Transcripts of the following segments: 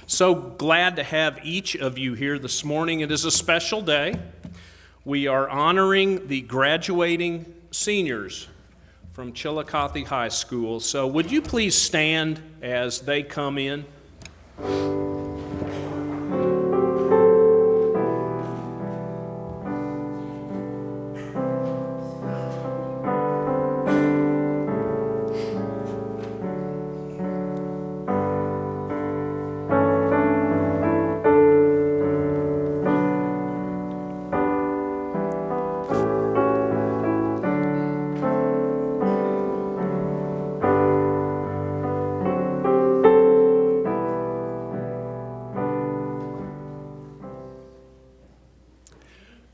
So glad to have each of you here this morning. It is a special day. We are honoring the graduating seniors from Chillicothe High School. So would you please stand as they come in?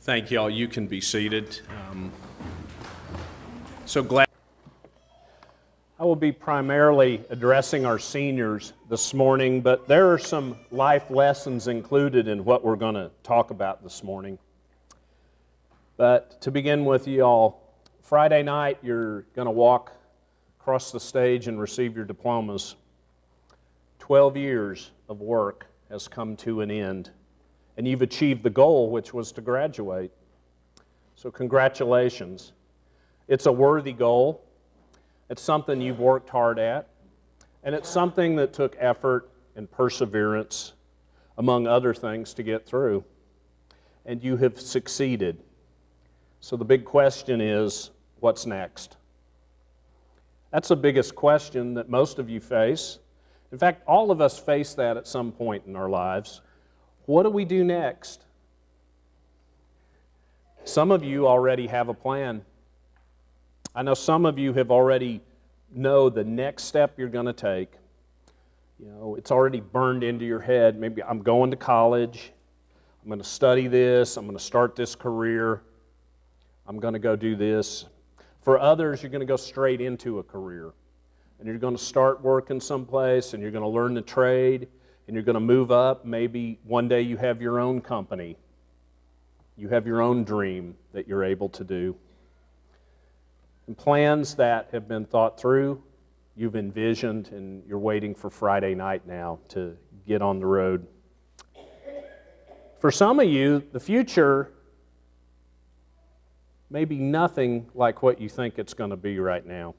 Thank you all. You can be seated. So glad. I will be primarily addressing our seniors this morning, but there are some life lessons included in what we're going to talk about this morning. But to begin with, you all, Friday night you're going to walk across the stage and receive your diplomas. 12 years of work has come to an end. And you've achieved the goal, which was to graduate. So congratulations. It's a worthy goal. It's something you've worked hard at. And it's something that took effort and perseverance, among other things, to get through. And you have succeeded. So the big question is, what's next? That's the biggest question that most of you face. In fact, all of us face that at some point in our lives. What do we do next? Some of you already have a plan. I know some of you have already know the next step you're going to take. You know, it's already burned into your head. Maybe I'm going to college. I'm going to study this. I'm going to start this career. I'm going to go do this. For others, you're going to go straight into a career. And you're going to start working someplace, and you're going to learn the trade. And you're going to move up. Maybe one day you have your own company. You have your own dream that you're able to do. And plans that have been thought through, you've envisioned, and you're waiting for Friday night now to get on the road. For some of you, the future may be nothing like what you think it's going to be right now.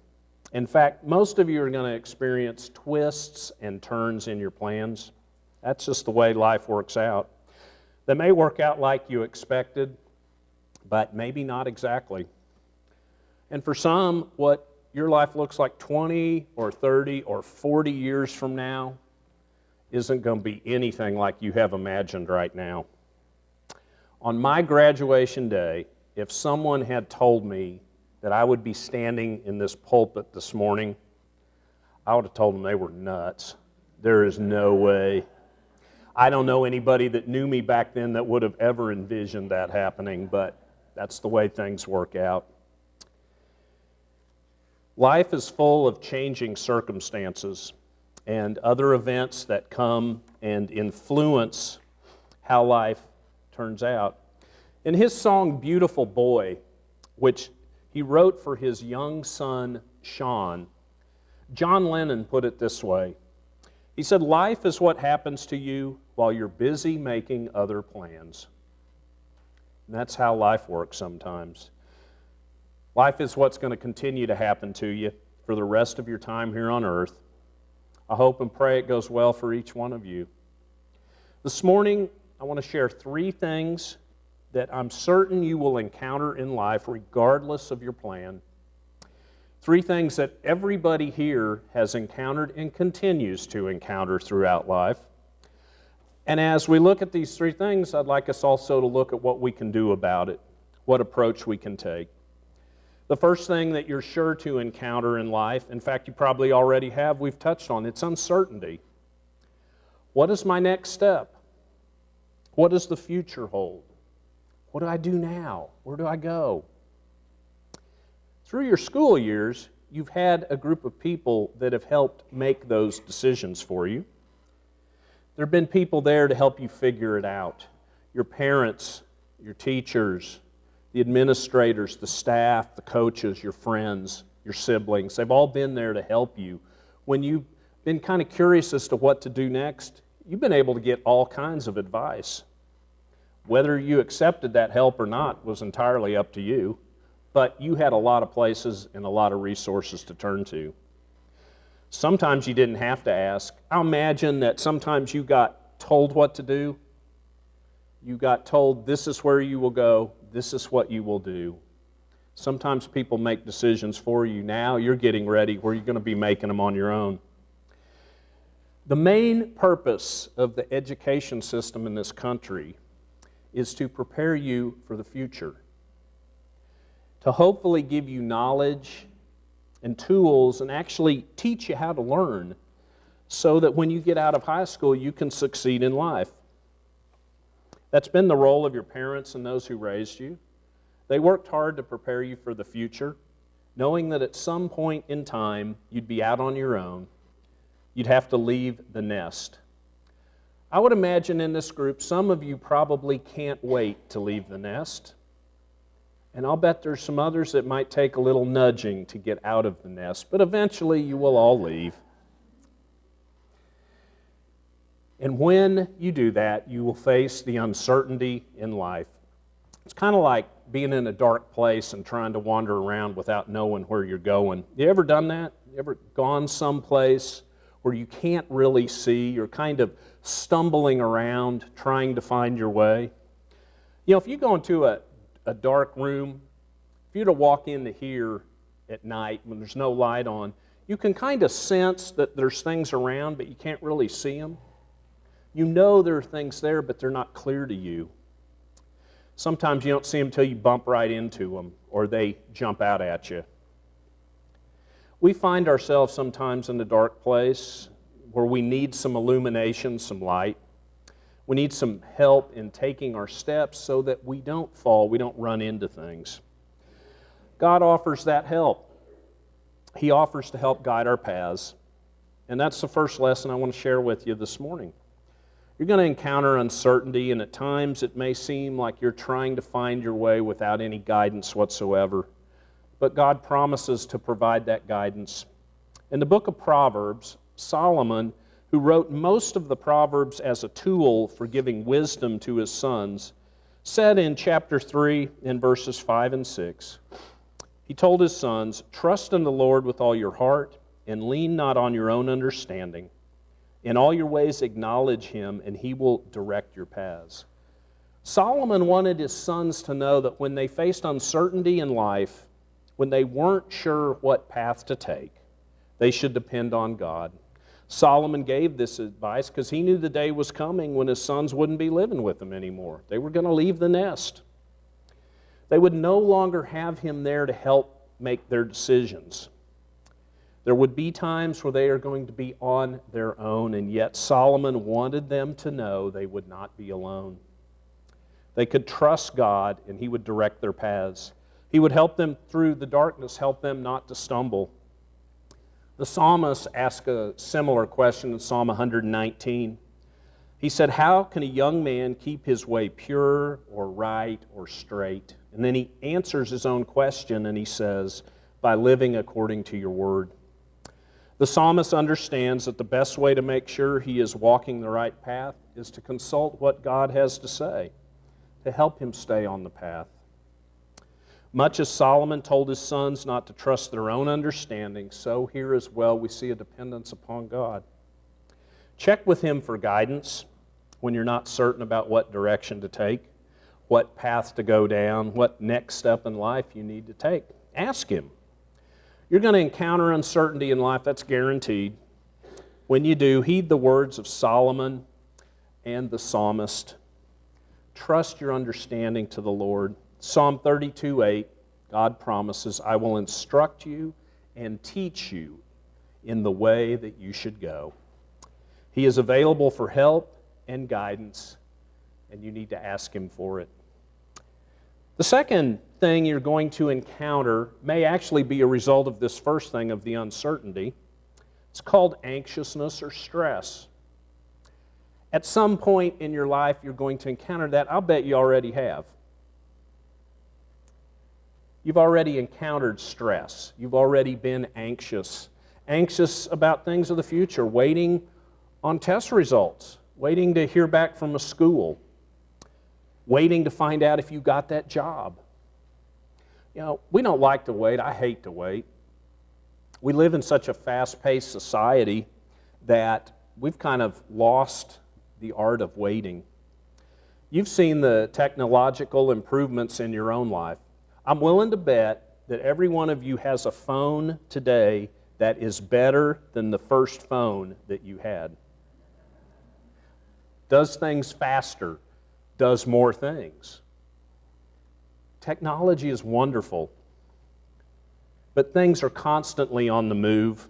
In fact, most of you are going to experience twists and turns in your plans. That's just the way life works out. They may work out like you expected, but maybe not exactly. And for some, what your life looks like 20 or 30 or 40 years from now isn't going to be anything like you have imagined right now. On my graduation day, if someone had told me that I would be standing in this pulpit this morning, I would have told them they were nuts. There is no way. I don't know anybody that knew me back then that would have ever envisioned that happening, but that's the way things work out. Life is full of changing circumstances and other events that come and influence how life turns out. In his song, Beautiful Boy, which he wrote for his young son, Sean, John Lennon put it this way. He said, "Life is what happens to you while you're busy making other plans." And that's how life works sometimes. Life is what's going to continue to happen to you for the rest of your time here on earth. I hope and pray it goes well for each one of you. This morning, I want to share 3 things that I'm certain you will encounter in life regardless of your plan. 3 things that everybody here has encountered and continues to encounter throughout life. And as we look at these 3 things, I'd like us also to look at what we can do about it, what approach we can take. The first thing that you're sure to encounter in life, in fact, you probably already have, we've touched on, it's uncertainty. What is my next step? What does the future hold? What do I do now? Where do I go? Through your school years, you've had a group of people that have helped make those decisions for you. There have been people there to help you figure it out. Your parents, your teachers, the administrators, the staff, the coaches, your friends, your siblings, they've all been there to help you. When you've been kind of curious as to what to do next, you've been able to get all kinds of advice. Whether you accepted that help or not was entirely up to you, but you had a lot of places and a lot of resources to turn to. Sometimes you didn't have to ask. I imagine that sometimes you got told what to do. You got told, this is where you will go, this is what you will do. Sometimes people make decisions for you. Now you're getting ready where you're going to be making them on your own. The main purpose of the education system in this country is to prepare you for the future, to hopefully give you knowledge and tools and actually teach you how to learn so that when you get out of high school you can succeed in life. That's been the role of your parents and those who raised you. They worked hard to prepare you for the future, knowing that at some point in time you'd be out on your own. You'd have to leave the nest. I would imagine in this group, some of you probably can't wait to leave the nest. And I'll bet there's some others that might take a little nudging to get out of the nest, but eventually you will all leave. And when you do that, you will face the uncertainty in life. It's kind of like being in a dark place and trying to wander around without knowing where you're going. You ever done that? You ever gone someplace where you can't really see? You're kind of stumbling around trying to find your way. You know, if you go into a dark room, if you were to walk into here at night when there's no light on, you can kind of sense that there's things around, but you can't really see them. You know there are things there, but they're not clear to you. Sometimes you don't see them until you bump right into them or they jump out at you. We find ourselves sometimes in a dark place where we need some illumination, some light. We need some help in taking our steps so that we don't fall, we don't run into things. God offers that help. He offers to help guide our paths. And that's the first lesson I want to share with you this morning. You're going to encounter uncertainty, and at times it may seem like you're trying to find your way without any guidance whatsoever. But God promises to provide that guidance. In the book of Proverbs, Solomon, who wrote most of the Proverbs as a tool for giving wisdom to his sons, said in chapter 3, in verses 5 and 6, he told his sons, "Trust in the Lord with all your heart, and lean not on your own understanding. In all your ways acknowledge him, and he will direct your paths." Solomon wanted his sons to know that when they faced uncertainty in life, when they weren't sure what path to take, they should depend on God. Solomon gave this advice because he knew the day was coming when his sons wouldn't be living with him anymore. They were going to leave the nest. They would no longer have him there to help make their decisions. There would be times where they are going to be on their own, and yet Solomon wanted them to know they would not be alone. They could trust God, and he would direct their paths. He would help them through the darkness, help them not to stumble. The psalmist asked a similar question in Psalm 119. He said, "How can a young man keep his way pure or right or straight?" And then he answers his own question and he says, "By living according to your word." The psalmist understands that the best way to make sure he is walking the right path is to consult what God has to say, to help him stay on the path. Much as Solomon told his sons not to trust their own understanding, so here as well we see a dependence upon God. Check with him for guidance when you're not certain about what direction to take, what path to go down, what next step in life you need to take. Ask him. You're going to encounter uncertainty in life, that's guaranteed. When you do, heed the words of Solomon and the psalmist. Trust your understanding to the Lord. Psalm 32:8, God promises, "I will instruct you and teach you in the way that you should go." He is available for help and guidance, and you need to ask him for it. The second thing you're going to encounter may actually be a result of this first thing of the uncertainty. It's called anxiousness or stress. At some point in your life, you're going to encounter that. I'll bet you already have. You've already encountered stress. You've already been anxious. Anxious about things of the future, waiting on test results. waiting to hear back from a school, waiting to find out if you got that job. You know, we don't like to wait. I hate to wait. We live in such a fast-paced society that we've kind of lost the art of waiting. You've seen the technological improvements in your own life. I'm willing to bet that every one of you has a phone today that is better than the first phone that you had. Does things faster, does more things. Technology is wonderful, but things are constantly on the move.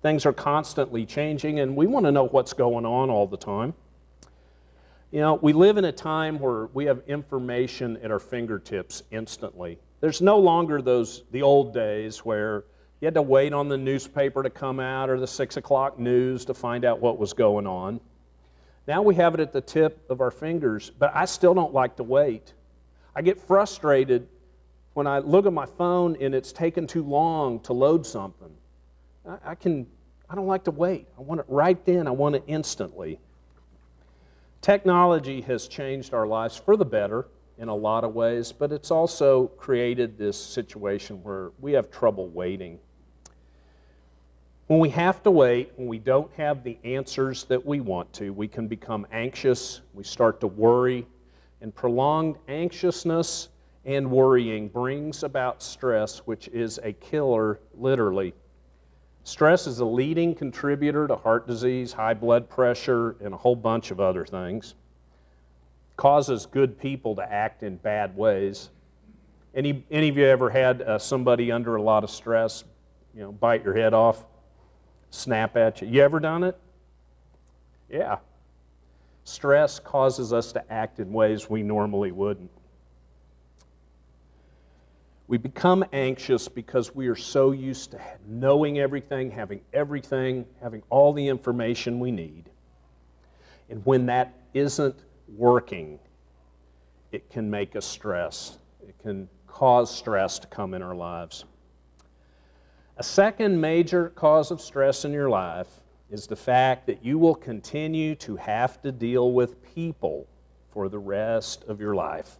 Things are constantly changing, and we want to know what's going on all the time. You know, we live in a time where we have information at our fingertips instantly. There's no longer the old days where you had to wait on the newspaper to come out or the 6 o'clock news to find out what was going on. Now we have it at the tip of our fingers, but I still don't like to wait. I get frustrated when I look at my phone and it's taken too long to load something. I don't like to wait. I want it right then. I want it instantly. Technology has changed our lives for the better in a lot of ways, but it's also created this situation where we have trouble waiting. When we have to wait, when we don't have the answers that we want to, we can become anxious, we start to worry, and prolonged anxiousness and worrying brings about stress, which is a killer, literally. Stress is a leading contributor to heart disease, high blood pressure, and a whole bunch of other things. Causes good people to act in bad ways. Any of you ever had somebody under a lot of stress, bite your head off, snap at you? You ever done it? Yeah. Stress causes us to act in ways we normally wouldn't. We become anxious because we are so used to knowing everything, having all the information we need. And when that isn't working, it can make us stress. It can cause stress to come in our lives. A second major cause of stress in your life is the fact that you will continue to have to deal with people for the rest of your life.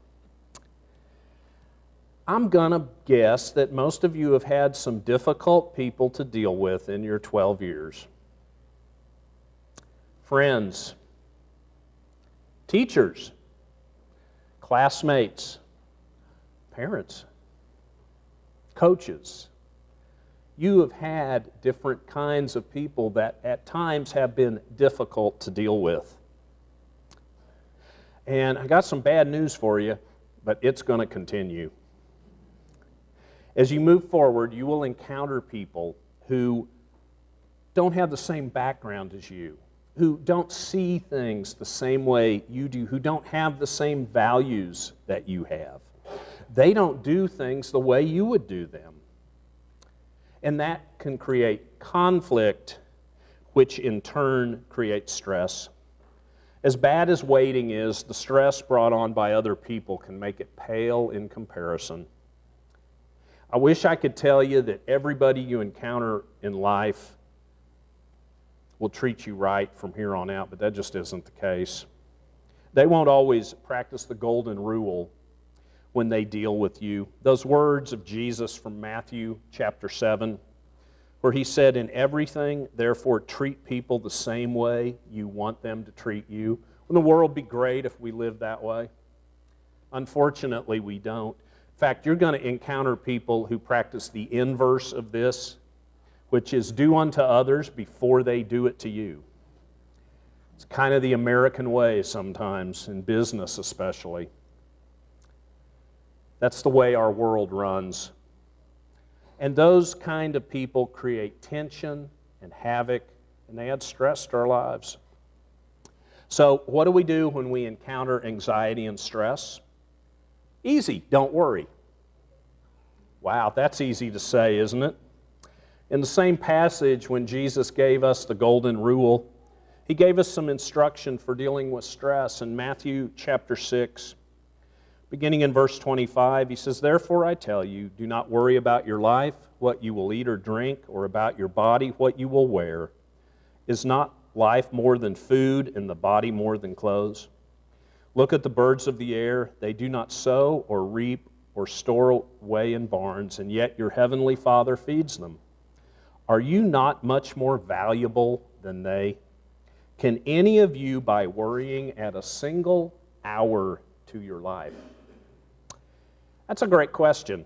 I'm going to guess that most of you have had some difficult people to deal with in your 12 years. Friends, teachers, classmates, parents, coaches. You have had different kinds of people that at times have been difficult to deal with. And I got some bad news for you, but it's going to continue. As you move forward, you will encounter people who don't have the same background as you, who don't see things the same way you do, who don't have the same values that you have. They don't do things the way you would do them. And that can create conflict, which in turn creates stress. As bad as waiting is, the stress brought on by other people can make it pale in comparison. I wish I could tell you that everybody you encounter in life will treat you right from here on out, but that just isn't the case. They won't always practice the golden rule when they deal with you. Those words of Jesus from Matthew chapter 7, where he said, "In everything, therefore, treat people the same way you want them to treat you." Wouldn't the world be great if we lived that way? Unfortunately, we don't. In fact, you're going to encounter people who practice the inverse of this, which is do unto others before they do it to you. It's kind of the American way sometimes, in business especially. That's the way our world runs. And those kind of people create tension and havoc, and they add stress to our lives. So what do we do when we encounter anxiety and stress? Easy, don't worry. Wow, that's easy to say, isn't it? In the same passage, when Jesus gave us the golden rule, he gave us some instruction for dealing with stress. In Matthew chapter 6, beginning in verse 25, he says, "Therefore I tell you, do not worry about your life, what you will eat or drink, or about your body, what you will wear. Is not life more than food and the body more than clothes? Look at the birds of the air. They do not sow or reap or store away in barns, and yet your heavenly Father feeds them. Are you not much more valuable than they? Can any of you, by worrying, add a single hour to your life? That's a great question.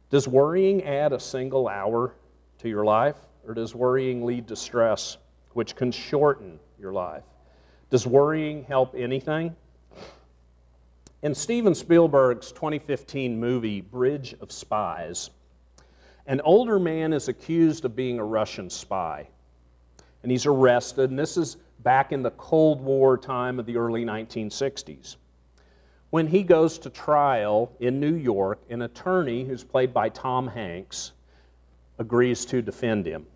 Does worrying add a single hour to your life, or does worrying lead to stress, which can shorten your life? Does worrying help anything? In Steven Spielberg's 2015 movie, Bridge of Spies, an older man is accused of being a Russian spy. And he's arrested, and this is back in the Cold War time of the early 1960s. When he goes to trial in New York, an attorney who's played by Tom Hanks agrees to defend him.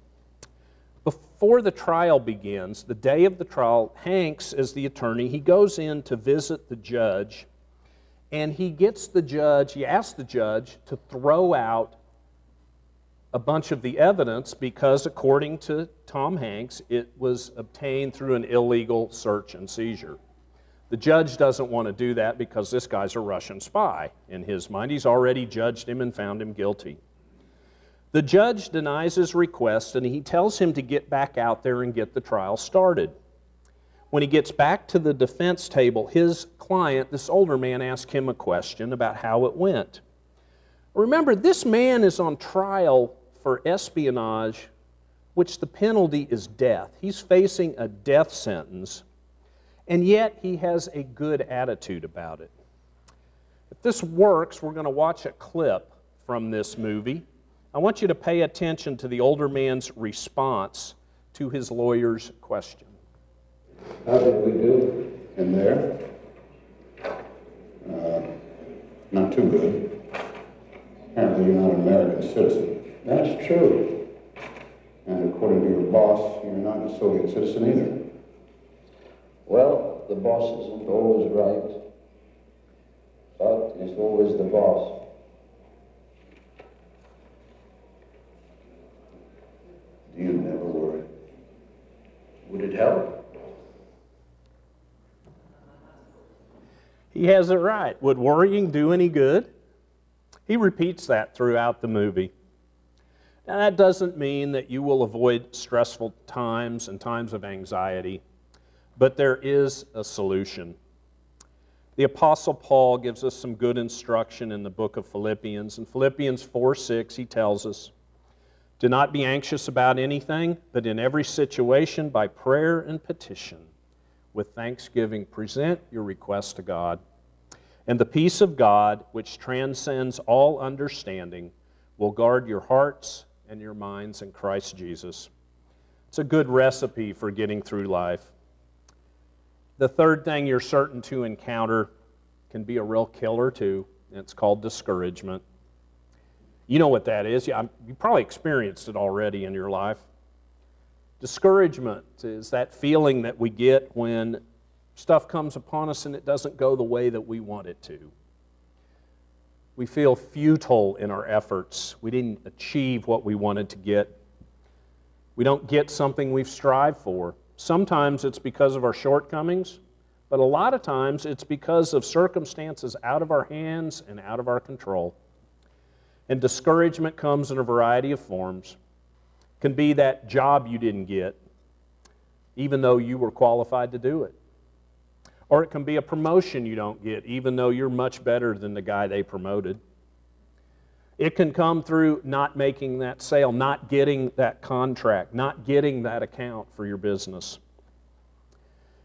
Before the trial begins, the day of the trial, Hanks, as the attorney, he goes in to visit the judge, and he asks the judge to throw out a bunch of the evidence because, according to Tom Hanks, it was obtained through an illegal search and seizure. The judge doesn't want to do that because this guy's a Russian spy. In his mind, he's already judged him and found him guilty. The judge denies his request, and he tells him to get back out there and get the trial started. When he gets back to the defense table, his client, this older man, asks him a question about how it went. Remember, this man is on trial for espionage, which the penalty is death. He's facing a death sentence, and yet he has a good attitude about it. If this works, we're going to watch a clip from this movie. I want you to pay attention to the older man's response to his lawyer's question. How did we do in there? Not too good. Apparently you're not an American citizen. That's true. And according to your boss, you're not a Soviet citizen either. Well, the boss isn't always right, but he's always the boss. Do you never worry? Would it help? He has it right. Would worrying do any good? He repeats that throughout the movie. Now, that doesn't mean that you will avoid stressful times and times of anxiety, but there is a solution. The Apostle Paul gives us some good instruction in the book of Philippians. In Philippians 4:6, he tells us, "Do not be anxious about anything, but in every situation, by prayer and petition, with thanksgiving, present your requests to God. And the peace of God, which transcends all understanding, will guard your hearts and your minds in Christ Jesus." It's a good recipe for getting through life. The third thing you're certain to encounter can be a real killer too, and it's called discouragement. You know what that is. You probably experienced it already in your life. Discouragement is that feeling that we get when stuff comes upon us and it doesn't go the way that we want it to. We feel futile in our efforts. We didn't achieve what we wanted to get. We don't get something we've strived for. Sometimes it's because of our shortcomings, but a lot of times it's because of circumstances out of our hands and out of our control. And discouragement comes in a variety of forms. It can be that job you didn't get, even though you were qualified to do it. Or it can be a promotion you don't get, even though you're much better than the guy they promoted. It can come through not making that sale, not getting that contract, not getting that account for your business.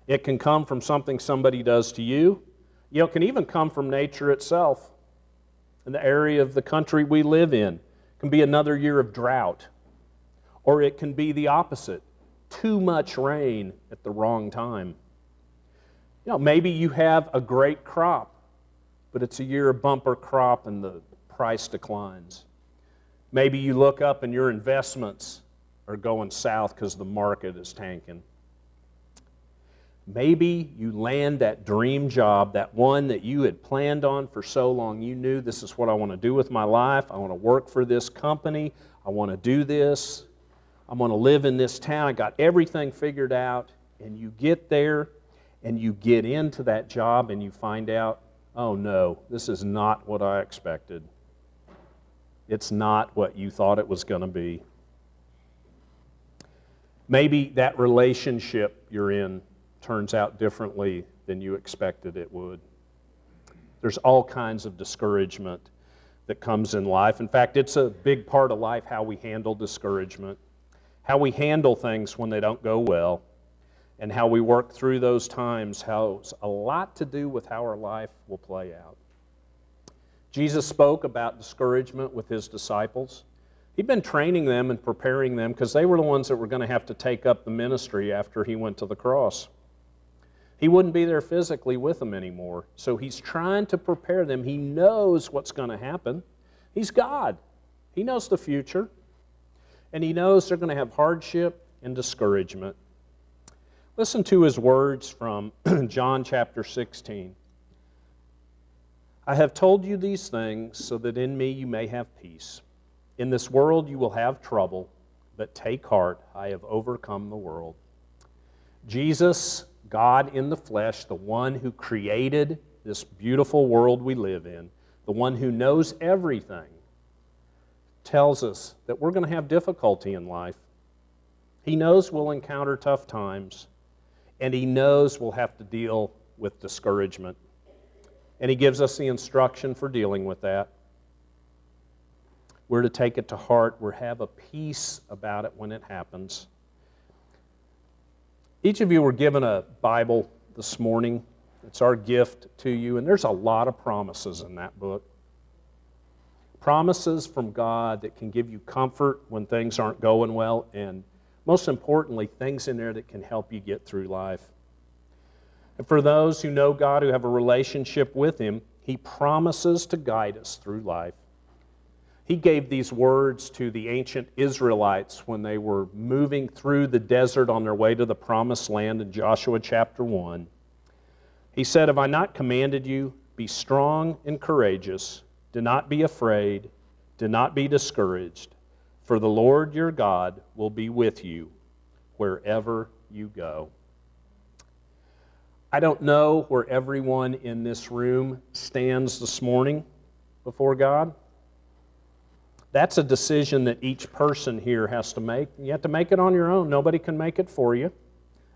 It can come from something somebody does to you. It can even come from nature itself. In the area of the country we live in, it can be another year of drought. Or it can be the opposite, too much rain at the wrong time. Maybe you have a great crop, but it's a year of bumper crop and the price declines. Maybe you look up and your investments are going south because the market is tanking. Maybe you land that dream job, that one that you had planned on for so long. You knew, this is what I want to do with my life. I want to work for this company. I want to do this. I'm going to live in this town. I got everything figured out. And you get there and you get into that job and you find out, oh no, this is not what I expected. It's not what you thought it was going to be. Maybe that relationship you're in turns out differently than you expected it would. There's all kinds of discouragement that comes in life. In fact, it's a big part of life how we handle discouragement, how we handle things when they don't go well, and how we work through those times has a lot to do with how our life will play out. Jesus spoke about discouragement with his disciples. He'd been training them and preparing them because they were the ones that were going to have to take up the ministry after he went to the cross. He wouldn't be there physically with them anymore. So he's trying to prepare them. He knows what's going to happen. He's God. He knows the future. And he knows they're going to have hardship and discouragement. Listen to his words from John chapter 16. I have told you these things so that in me you may have peace. In this world you will have trouble, but take heart, I have overcome the world. Jesus, God in the flesh, the one who created this beautiful world we live in, the one who knows everything, tells us that we're going to have difficulty in life. He knows we'll encounter tough times, and he knows we'll have to deal with discouragement. And he gives us the instruction for dealing with that. We're to take it to heart. We're to have a peace about it when it happens. Each of you were given a Bible this morning. It's our gift to you, and there's a lot of promises in that book. Promises from God that can give you comfort when things aren't going well, and most importantly, things in there that can help you get through life. And for those who know God, who have a relationship with him, he promises to guide us through life. He gave these words to the ancient Israelites when they were moving through the desert on their way to the promised land in Joshua chapter 1. He said, have I not commanded you, be strong and courageous, do not be afraid, do not be discouraged, for the Lord your God will be with you wherever you go. I don't know where everyone in this room stands this morning before God. That's a decision that each person here has to make. You have to make it on your own. Nobody can make it for you.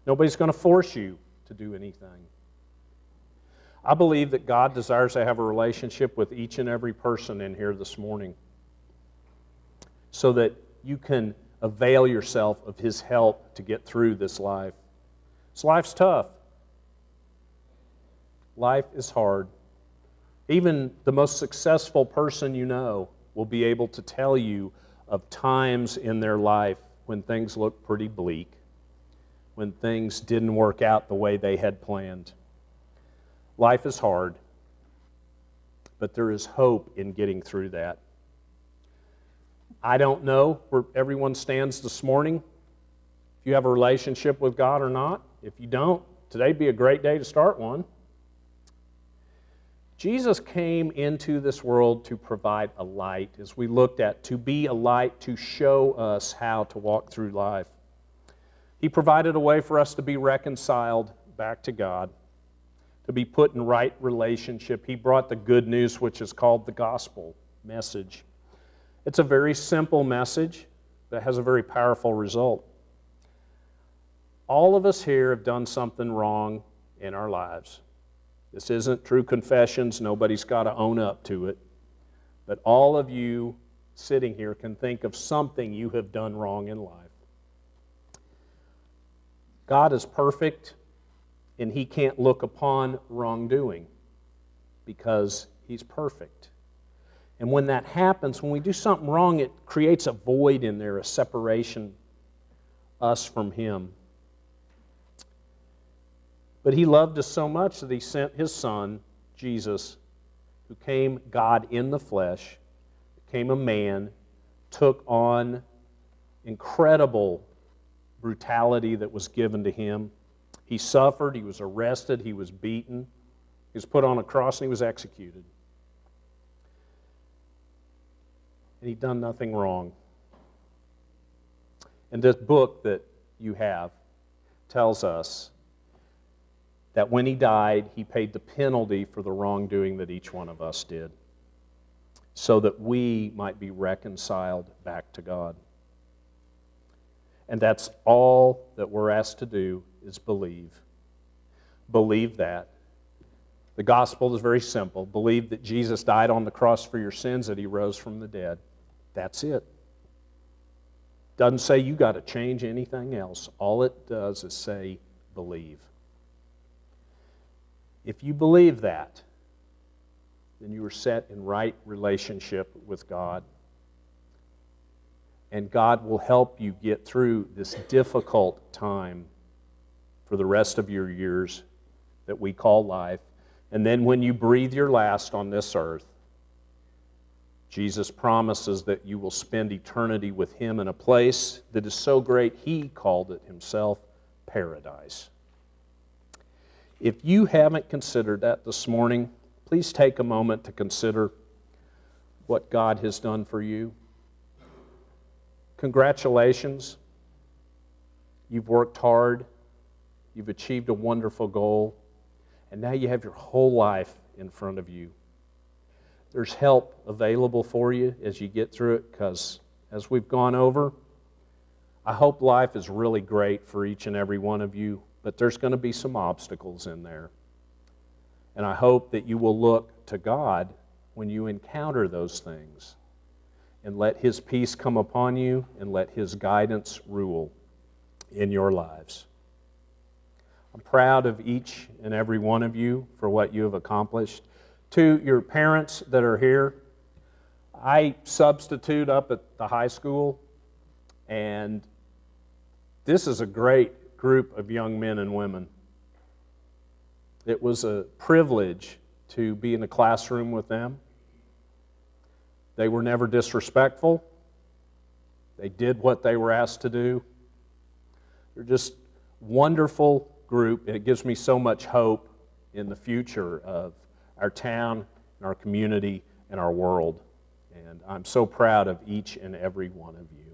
Nobody's going to force you to do anything. I believe that God desires to have a relationship with each and every person in here this morning so that you can avail yourself of his help to get through this life. This life's tough. Life is hard. Even the most successful person you know will be able to tell you of times in their life when things look pretty bleak, when things didn't work out the way they had planned. Life is hard, but there is hope in getting through that. I don't know where everyone stands this morning, if you have a relationship with God or not. If you don't, today'd be a great day to start one. Jesus came into this world to provide a light, as we looked at, to be a light to show us how to walk through life. He provided a way for us to be reconciled back to God, to be put in right relationship. He brought the good news, which is called the gospel message. It's a very simple message that has a very powerful result. All of us here have done something wrong in our lives. This isn't true confessions. Nobody's got to own up to it. But all of you sitting here can think of something you have done wrong in life. God is perfect, and he can't look upon wrongdoing because he's perfect. And when that happens, when we do something wrong, it creates a void in there, a separation, us from him. But he loved us so much that he sent his Son, Jesus, who came God in the flesh, became a man, took on incredible brutality that was given to him. He suffered, he was arrested, he was beaten, he was put on a cross, and he was executed. And he'd done nothing wrong. And this book that you have tells us that when he died, he paid the penalty for the wrongdoing that each one of us did, so that we might be reconciled back to God. And that's all that we're asked to do is believe. Believe that. The gospel is very simple. Believe that Jesus died on the cross for your sins, that he rose from the dead. That's it. Doesn't say you got to change anything else. All it does is say believe. If you believe that, then you are set in right relationship with God. And God will help you get through this difficult time for the rest of your years that we call life. And then when you breathe your last on this earth, Jesus promises that you will spend eternity with him in a place that is so great he called it himself paradise. If you haven't considered that this morning, please take a moment to consider what God has done for you. Congratulations. You've worked hard. You've achieved a wonderful goal. And now you have your whole life in front of you. There's help available for you as you get through it, because as we've gone over, I hope life is really great for each and every one of you, but there's going to be some obstacles in there. And I hope that you will look to God when you encounter those things and let his peace come upon you and let his guidance rule in your lives. I'm proud of each and every one of you for what you have accomplished. To your parents that are here, I substitute up at the high school, and this is a great group of young men and women. It was a privilege to be in the classroom with them. They were never disrespectful. They did what they were asked to do. They're just wonderful group, and it gives me so much hope in the future of our town, and our community, and our world. And I'm so proud of each and every one of you.